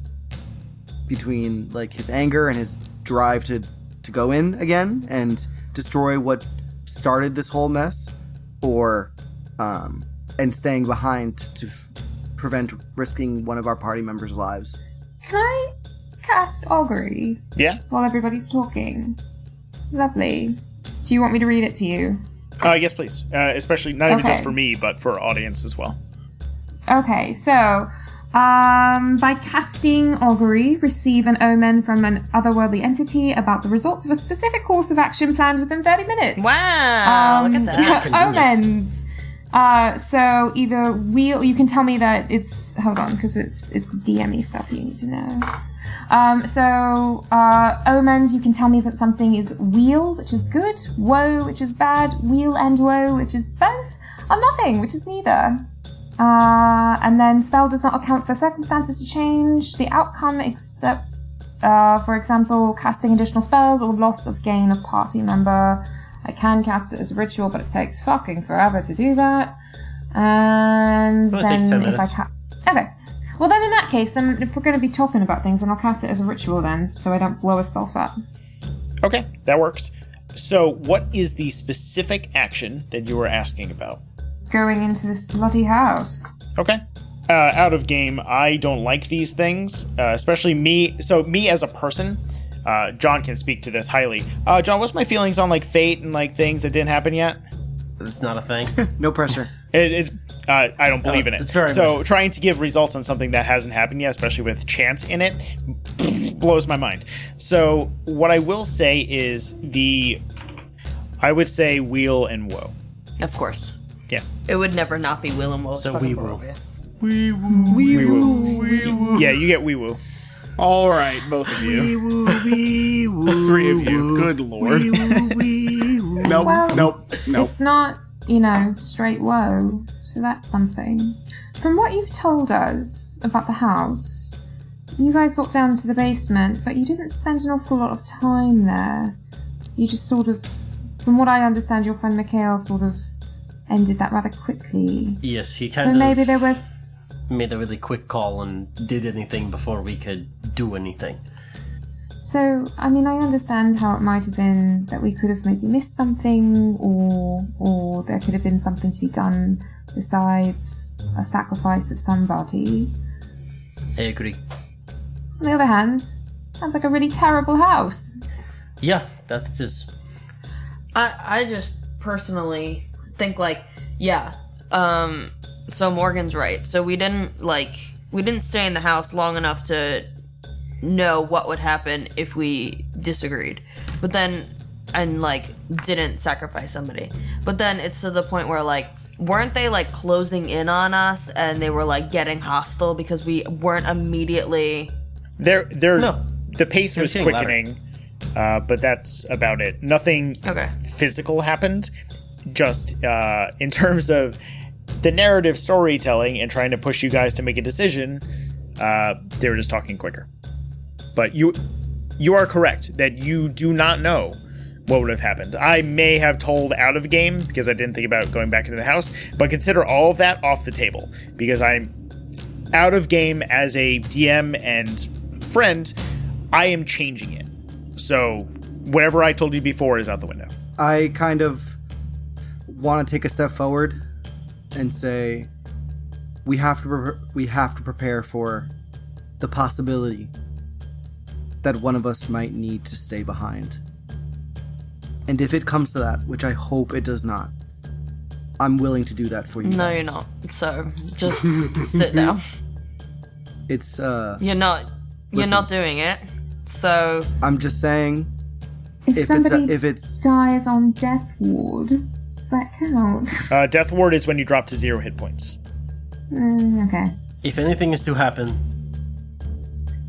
S7: between like his anger and his drive to go in again and destroy what started this whole mess, or and staying behind to prevent risking one of our party members' lives.
S4: Can I cast Augury
S2: Yeah?
S4: while everybody's talking? Lovely. Do you want me to read it to you?
S2: Yes, please. Especially not even just
S4: Okay.
S2: for me, but for our audience as well.
S4: Okay, so by casting Augury, receive an omen from an otherworldly entity about the results of a specific course of action planned within 30 minutes.
S8: Wow, look at that.
S4: Omens. So either you can tell me that it's, hold on, because it's DME stuff you need to know. Omens, you can tell me that something is weal, which is good, woe, which is bad, weal and woe, which is both, or nothing, which is neither. And then spell does not account for circumstances to change the outcome except, for example, casting additional spells or loss of gain of party member. I can cast it as a ritual, but it takes fucking forever to do that. And
S3: Well, it takes 10
S4: then if I
S3: minutes.
S4: okay. Well, then in that case, then if we're going to be talking about things, then I'll cast it as a ritual then, so I don't blow a spell slot.
S2: Okay, that works. So what is the specific action that you were asking about?
S4: Going into this bloody house.
S2: Okay. Out of game, I don't like these things, especially me. So me as a person, John can speak to this highly. John, what's my feelings on like fate and like things that didn't happen yet?
S3: It's not a thing.
S7: No pressure.
S2: It's I don't believe in it.
S3: It's very
S2: so
S3: much.
S2: trying to give results on something that hasn't happened yet, especially with chance in it, blows my mind. So what I will say is I would say wheel and woe.
S8: Of course.
S2: Yeah.
S8: It would never not be Will and Will.
S3: So we will.
S2: Wee woo. Yeah, you get wee woo.
S5: All right, both of you. The three of you. Good lord. Nope,
S4: Well,
S5: nope.
S4: It's not, straight woe, so that's something. From what you've told us about the house, you guys got down to the basement, but you didn't spend an awful lot of time there. You just sort of, from what I understand, your friend Mikhail sort of ended that rather quickly.
S3: Yes, he
S4: So
S3: kind
S4: maybe
S3: of
S4: there was...
S3: made a really quick call and did anything before we could do anything.
S4: So, I understand how it might have been that we could have maybe missed something, or there could have been something to be done besides a sacrifice of somebody.
S3: I agree.
S4: On the other hand, sounds like a really terrible house.
S3: Yeah, that is.
S8: I just personally think so Morgan's right. So we didn't stay in the house long enough to know what would happen if we disagreed. But then didn't sacrifice somebody. But then it's to the point where weren't they closing in on us and they were getting hostile because we weren't immediately
S2: No. The pace was
S3: getting
S2: quickening, but that's about it. Nothing physical happened. Just in terms of the narrative storytelling and trying to push you guys to make a decision, they were just talking quicker. But you are correct that you do not know what would have happened. I may have told out of game because I didn't think about going back into the house, but consider all of that off the table because I'm out of game as a DM and friend. I am changing it. So whatever I told you before is out the window.
S7: I kind of want to take a step forward and say we have to prepare for the possibility that one of us might need to stay behind. And if it comes to that, which I hope it does not, I'm willing to do that for you.
S8: No,
S7: guys.
S8: you're not. So just sit down.
S7: It's
S8: You're not doing it. So
S7: I'm just saying
S4: If somebody
S7: if it's
S4: dies on death ward, does that count?
S2: Death ward is when you drop to 0 hit points.
S4: Okay.
S3: If anything is to happen,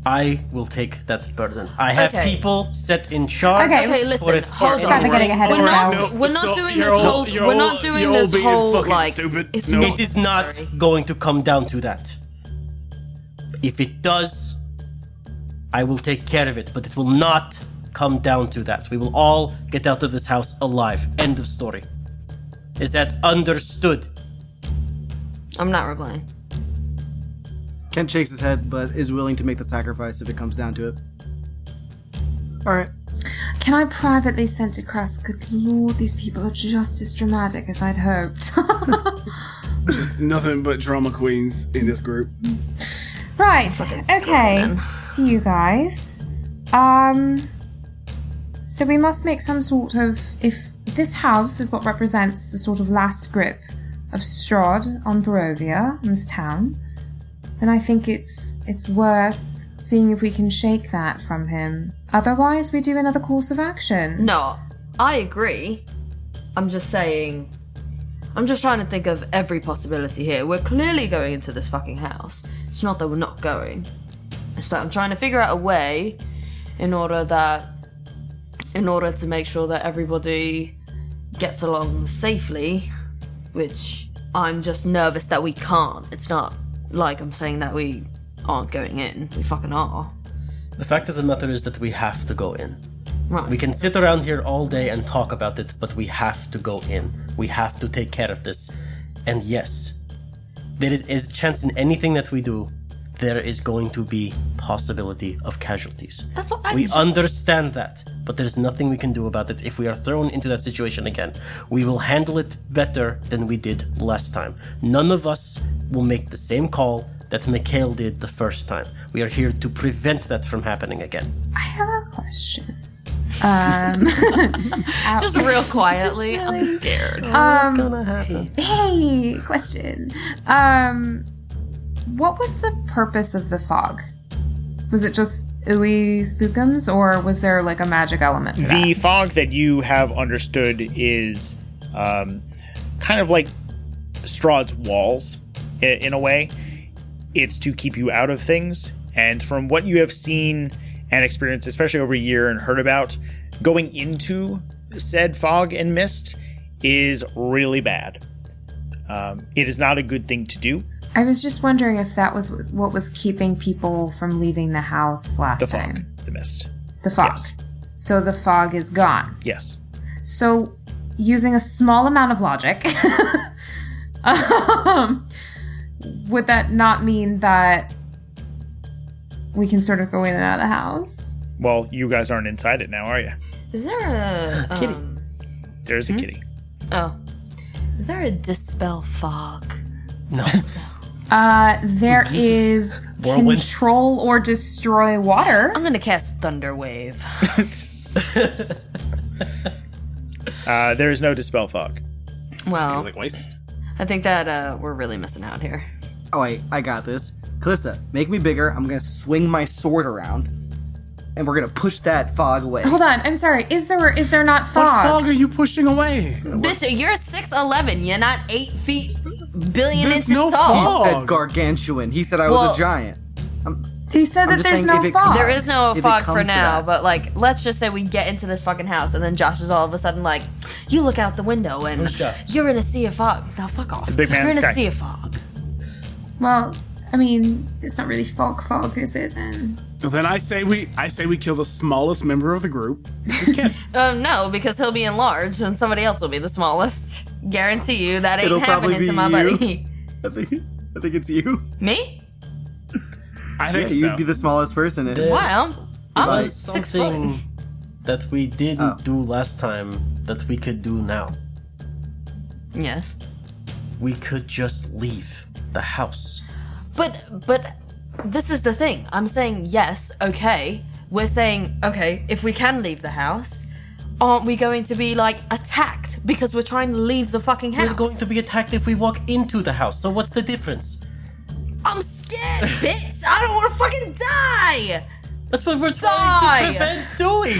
S3: I will take that burden. I have
S8: Okay.
S3: people set in charge.
S4: Okay,
S8: listen, hold
S4: Kinda
S8: on.
S4: getting ahead of ourselves.
S8: We're not doing this whole. We're not doing this whole
S5: stupid.
S8: It's
S5: No.
S8: not
S3: It is not
S8: necessary.
S3: going to come down to that. If it does, I will take care of it, but it will not come down to that. We will all get out of this house alive. End of story. Is that understood?
S8: I'm not replying.
S7: Kent shakes his head, but is willing to make the sacrifice if it comes down to it. All right.
S4: Can I privately send across, good lord, these people are just as dramatic as I'd hoped.
S5: Just nothing but drama queens in this group.
S4: Right, okay,
S8: then.
S4: to you guys. So we must make some sort of, if this house is what represents the sort of last grip of Strahd on Barovia, in this town, then I think it's worth seeing if we can shake that from him. Otherwise, we do another course of action.
S8: No, I agree. I'm just saying. I'm just trying to think of every possibility here. We're clearly going into this fucking house. It's not that we're not going. It's that I'm trying to figure out a way in order to make sure that everybody gets along safely, which I'm just nervous that we can't. It's not like I'm saying that we aren't going in. We fucking are.
S3: The fact of the matter is that we have to go in.
S8: Right.
S3: We can sit around here all day and talk about it, but we have to go in. We have to take care of this. And yes, there is a chance in anything that we do, there is going to be possibility of casualties.
S8: That's what I
S3: We understand that, but there's nothing we can do about it if we are thrown into that situation again. We will handle it better than we did last time. None of us will make the same call that Mikhail did the first time. We are here to prevent that from happening again.
S4: I have a question.
S8: Just real quietly.
S4: Just really-
S8: I'm scared.
S3: What's gonna happen?
S4: Hey, question. What was the purpose of the fog? Was it just ooey spookums, or was there like a magic element to
S2: The
S4: that?
S2: fog that you have understood is kind of like Strahd's walls in a way. It's to keep you out of things. And from what you have seen and experienced, especially over a year and heard about, going into said fog and mist is really bad. It is not a good thing to do.
S4: I was just wondering if that was what was keeping people from leaving the house last
S2: The
S4: time.
S2: fog, the mist.
S4: The fog.
S2: Yes.
S4: So the fog is gone.
S2: Yes.
S4: So, using a small amount of logic, would that not mean that we can sort of go in and out of the house?
S2: Well, you guys aren't inside it now, are you?
S8: Is there a
S3: Kitty.
S2: There's a kitty.
S8: Oh, is there a dispel fog?
S3: No.
S4: There is
S3: Whirlwind.
S4: control or destroy water.
S8: I'm gonna cast Thunder Wave.
S2: There is no dispel fog.
S8: Well,
S5: Like waste.
S8: I think that we're really missing out here.
S7: Oh wait, I got this. Calista, make me bigger. I'm gonna swing my sword around, and we're gonna push that fog away.
S4: Hold on, I'm sorry. Is there not
S5: What
S4: fog?
S5: fog are you pushing away?
S8: Bitch, you're 6'11". You're not 8 feet billion
S5: There's
S8: inches
S5: no
S8: tall.
S5: fog.
S7: He said gargantuan. He said I was
S8: Well-
S7: a giant.
S4: He said
S7: I'm
S4: that
S7: just
S4: there's
S7: saying
S4: no
S7: if it
S4: fog.
S7: comes-
S8: There is no
S7: If it
S8: fog
S7: comes
S8: for
S7: to
S8: now,
S7: that.
S8: but like, let's just say we get into this fucking house, and then Josh is all of a sudden like, "You look out the window, and
S3: Who's Josh?
S8: you're in a sea of fog." Now fuck off.
S2: The big man
S8: You're
S2: in
S8: in
S2: the
S8: a
S2: sky.
S8: sea of fog.
S4: Well, I mean, it's not really fog, is it then?
S5: Well, then I say we kill the smallest member of the group. This kid.
S8: No, because he'll be enlarged, and somebody else will be the smallest. Guarantee you that ain't
S7: It'll probably
S8: happening to
S7: be
S8: my
S7: you.
S8: buddy.
S7: I think it's you.
S8: Me?
S5: I
S7: Yeah,
S5: think so.
S7: you'd be the smallest person. In it.
S8: Why? I'm
S7: Like-
S8: 6 foot.
S3: Something that we didn't
S7: Oh.
S3: do last time that we could do now.
S8: Yes.
S3: We could just leave the house.
S8: But this is the thing. I'm saying yes, okay. We're saying, okay, if we can leave the house, aren't we going to be like attacked because we're trying to leave the fucking house?
S3: We're going to be attacked if we walk into the house, so what's the difference?
S8: I'm scared, bitch! I don't want to fucking die!
S3: That's what we're
S8: Die!
S3: trying to prevent doing!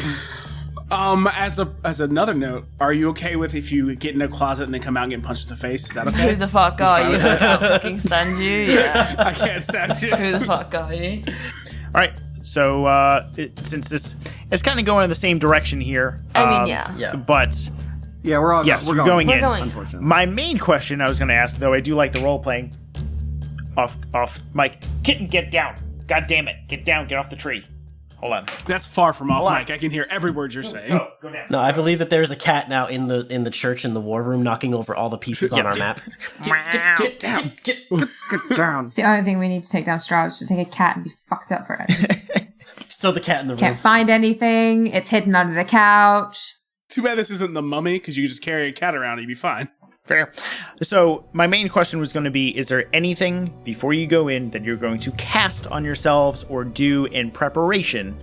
S5: As another note, are you okay with if you get in a closet and then come out and get punched in the face? Is that
S8: Who
S5: okay?
S8: the fuck are you? I can't fucking stand you. Yeah.
S5: I can't stand you.
S8: Who the fuck are you?
S2: All right. So since this is kind of going in the same direction here.
S8: I mean, yeah.
S3: Yeah.
S2: But
S7: Yeah, we're all.
S2: yes,
S7: we're
S2: you're
S7: going.
S2: going
S8: We're
S2: in.
S8: going.
S7: Unfortunately.
S2: My main question I was going to ask, though, I do like the role playing. Off, Mike. Kitten, get down. God damn it. Get down. Get off the tree. Hold on.
S5: That's far from off,
S2: Hold on.
S5: Mike. I can hear every word you're saying.
S2: Go down.
S3: No, I believe that there's a cat now in the church in the war room knocking over all the pieces on our map.
S5: Get down.
S7: Get down.
S4: It's the only thing we need to take down Strahd is to take a cat and be fucked up for it. Just
S3: Throw the cat in the
S4: can't
S3: room.
S4: find anything. It's hidden under the couch.
S5: Too bad this isn't the mummy, because you can just carry a cat around and you'd be fine.
S2: Fair. So my main question was going to be, is there anything before you go in that you're going to cast on yourselves or do in preparation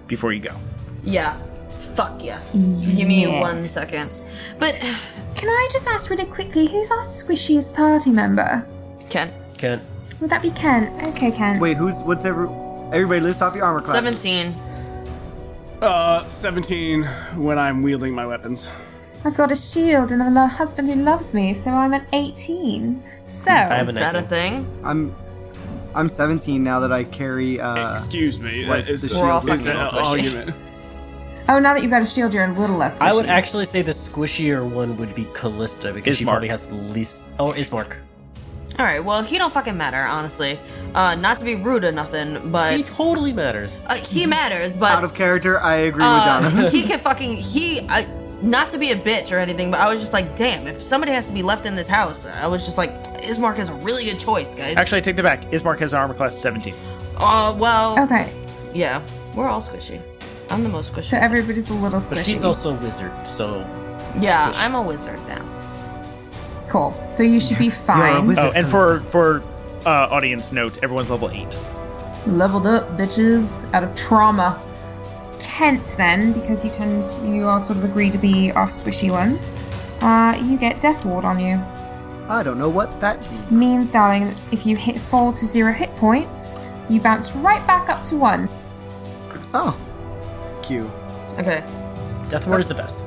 S2: before you go?
S8: Yeah. Fuck yes. Give me 1 second. But,
S4: Can I just ask really quickly, who's our squishiest party member?
S8: Ken.
S3: Can't.
S4: Would that be Ken? Okay, Ken.
S7: Wait, everybody list off your armor classes.
S8: 17.
S5: 17 when I'm wielding my weapons.
S4: I've got a shield and a husband who loves me, so I'm an 18. So,
S3: I have
S8: Is
S3: a
S8: that a
S3: 19.
S8: thing?
S7: I'm 17 now that I carry.
S5: Excuse me.
S7: what,
S5: Is
S7: the
S5: this
S8: We're all
S7: shield
S5: is
S8: fucking
S5: an
S8: squishy.
S5: argument?
S4: oh, now that you've got a shield, you're a little less squishy.
S3: I would actually say the squishier one would be Callista because she
S2: Ismark.
S3: probably has the least. Oh, Ismark.
S8: Alright, well, he don't fucking matter, honestly. Not to be rude or nothing,
S3: He
S8: but
S3: totally matters.
S8: he matters, but
S7: Out of character, I agree with Donna.
S8: he can fucking not to be a bitch or anything, but I was just like, damn, if somebody has to be left in this house, I was just like, Ismark is a really good choice, guys.
S2: Actually, I take that back. Ismark has an armor class 17.
S8: Well,
S4: Okay,
S8: yeah, we're all squishy. I'm the most squishy.
S4: so everybody's a little
S3: But
S4: squishy.
S3: she's also a wizard, so
S8: Yeah,
S3: squishy.
S8: I'm a wizard now.
S4: Cool. So you should be
S7: You're a
S4: fine.
S7: wizard.
S2: Oh, and for audience note, everyone's level 8.
S4: Leveled up, bitches, out of trauma. Kent, then, because you all sort of agree to be our squishy one, you get Death Ward on you.
S7: I don't know what that means.
S4: Means, darling, if you fall to 0 hit points, you bounce right back up to 1.
S7: Oh, thank you.
S8: Okay.
S3: Death Ward is the best.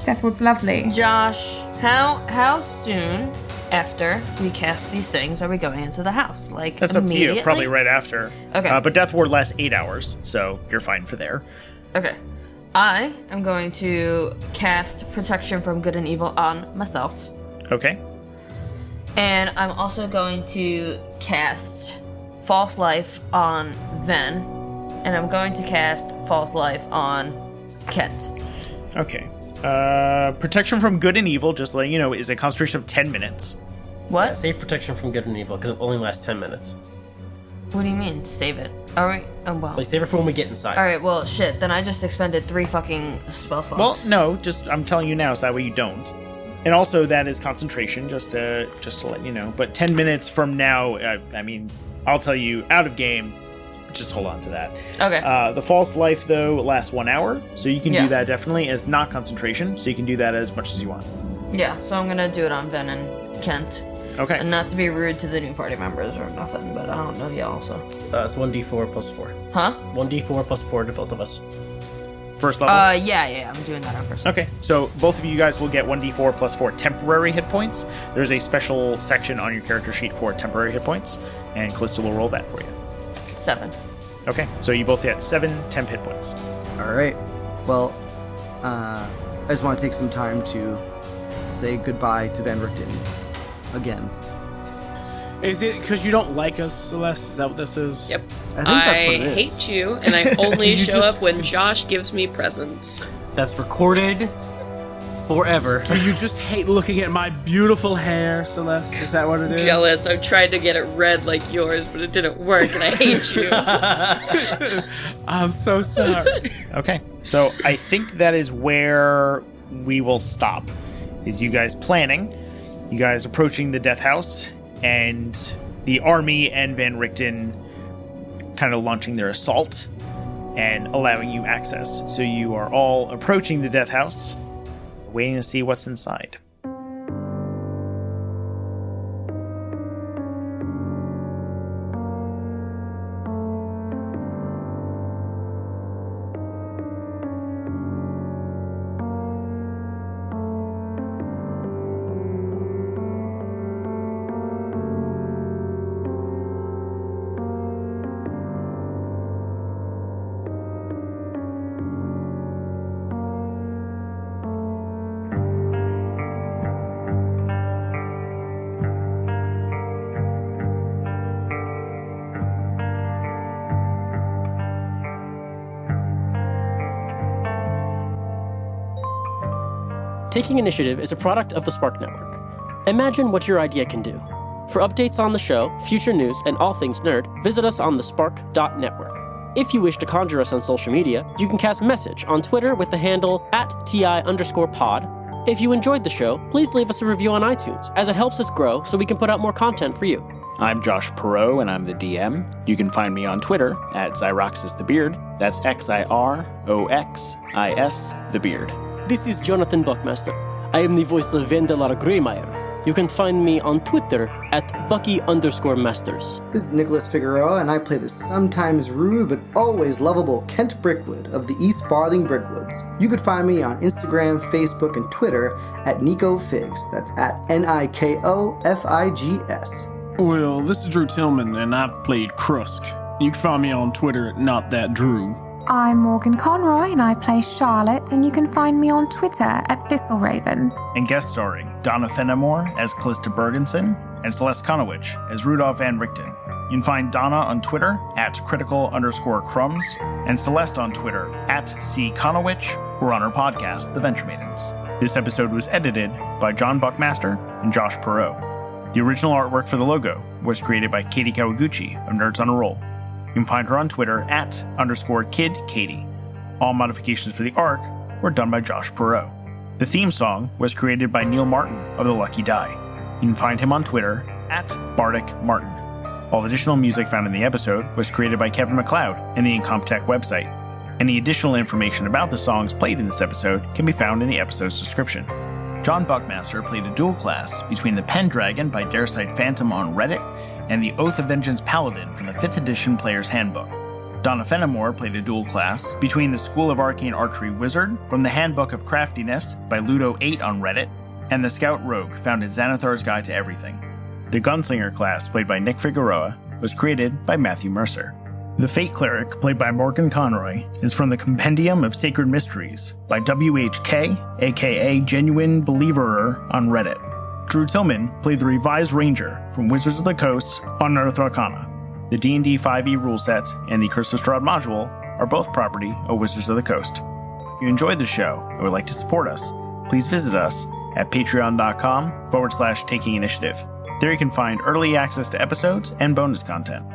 S4: Death Ward's lovely.
S8: Josh, how soon after we cast these things are we going into the house? Like,
S2: That's up to
S8: immediately?
S2: you, probably right after.
S8: Okay.
S2: But Death Ward lasts 8 hours, so you're fine for there.
S8: Okay. I am going to cast Protection from Good and Evil on myself.
S2: Okay.
S8: And I'm also going to cast False Life on Ven. And I'm going to cast False Life on Kent.
S2: Okay. Protection from good and evil, just letting you know, is a concentration of 10 minutes.
S8: What?
S3: Yeah, save protection from good and evil, because it only lasts 10 minutes.
S8: What do you mean, save it? Alright, well.
S3: Like, save it for when we get inside.
S8: Alright, well, shit, then I just expended 3 fucking spell slots.
S2: Well, no, I'm telling you now, so that way you don't. And also, that is concentration, just to let you know. But 10 minutes from now, I mean, I'll tell you, out of game, just hold on to that.
S8: Okay.
S2: The false life, though, lasts 1 hour, so you can
S8: Yeah.
S2: do that definitely as not concentration, so you can do that as much as you want.
S8: Yeah, so I'm gonna do it on Ven and Kent.
S2: Okay.
S8: And not to be rude to the new party members or nothing, but I don't know y'all, so.
S3: It's 1d4 plus 4.
S8: Huh?
S3: 1d4 plus 4 to both of us.
S2: First level?
S8: Yeah, I'm doing that on first.
S2: Okay, so both of you guys will get 1d4 plus 4 temporary hit points. There's a special section on your character sheet for temporary hit points, and Callista will roll that for you.
S8: 7.
S2: Okay, so you both get 7 temp hit points.
S7: All right. Well, I just want to take some time to say goodbye to Van Richten again.
S5: Is it because you don't like us, Celeste? Is that what this is?
S6: Yep.
S7: I think that's what it is.
S6: hate you, and I only
S5: You
S6: show
S5: just-
S6: up when Josh gives me presents.
S3: That's recorded forever.
S5: Do you just hate looking at my beautiful hair, Celeste? Is that what it is?
S6: Jealous. I've tried to get it red like yours, but it didn't work, and I hate you.
S5: I'm so sorry.
S2: Okay, so I think that is where we will stop. Is you guys planning, you guys approaching the death house, and the army and Van Richten kind of launching their assault and allowing you access. So you are all approaching the death house, waiting to see what's inside.
S3: Taking Initiative is a product of the Spark Network. Imagine what your idea can do. For updates on the show, future news, and all things nerd, visit us on thespark.network. If you wish to conjure us on social media, you can cast message on Twitter with the handle @TI_pod. If you enjoyed the show, please leave us a review on iTunes, as it helps us grow so we can put out more content for you.
S1: I'm Josh Perot, and I'm the DM. You can find me on Twitter @ZyroxisTheBeard. That's XIROXIS the Beard.
S3: This is Jonathan Buckmaster. I am the voice of Vendalar Greymeyer. You can find me on Twitter @Bucky_Masters.
S7: This is Nicholas Figueroa, and I play the sometimes rude but always lovable Kent Brickwood of the East Farthing Brickwoods. You could find me on Instagram, Facebook, and Twitter @NicoFigs. That's @NIKOFIGS.
S5: Well, this is Drew Tillman, and I played Krusk. You can find me on Twitter @NotThatDrew.
S4: I'm Morgan Conroy, and I play Charlotte, and you can find me on Twitter @ThistleRaven.
S2: And guest starring Donna Fenimore as Callista Bergenson and Celeste Konowich as Rudolph Van Richten. You can find Donna on Twitter @critical_crumbs and Celeste on Twitter @CKonowich or on her podcast, The Venture Maidens. This episode was edited by John Buckmaster and Josh Perot. The original artwork for the logo was created by Kati Kawaguchi of Nerds on a Roll. You can find her on Twitter @_KidKatie. All modifications for the arc were done by Josh Perot. The theme song was created by Neil Martin of The Lucky Die. You can find him on Twitter @BardicMartin. All additional music found in the episode was created by Kevin MacLeod and the Incompetech website. Any additional information about the songs played in this episode can be found in the episode's description. John Buckmaster played a dual class between the Pendragon by Dareside Phantom on Reddit and the Oath of Vengeance Paladin from the 5th edition Player's Handbook. Donna Fenimore played a dual class between the School of Arcane Archery Wizard from the Handbook of Craftiness by Ludo8 on Reddit and the Scout Rogue found in Xanathar's Guide to Everything. The Gunslinger class, played by Nick Figueroa, was created by Matthew Mercer. The Fate Cleric, played by Morgan Conroy, is from the Compendium of Sacred Mysteries by WHK, aka Genuine Believerer on Reddit. Drew Tillman played the Revised Ranger from Wizards of the Coast on Unearthed Arcana. The D&D 5e rule set and the Curse of Strahd module are both property of Wizards of the Coast. If you enjoyed the show and would like to support us, please visit us at patreon.com/Taking Initiative. There you can find early access to episodes and bonus content.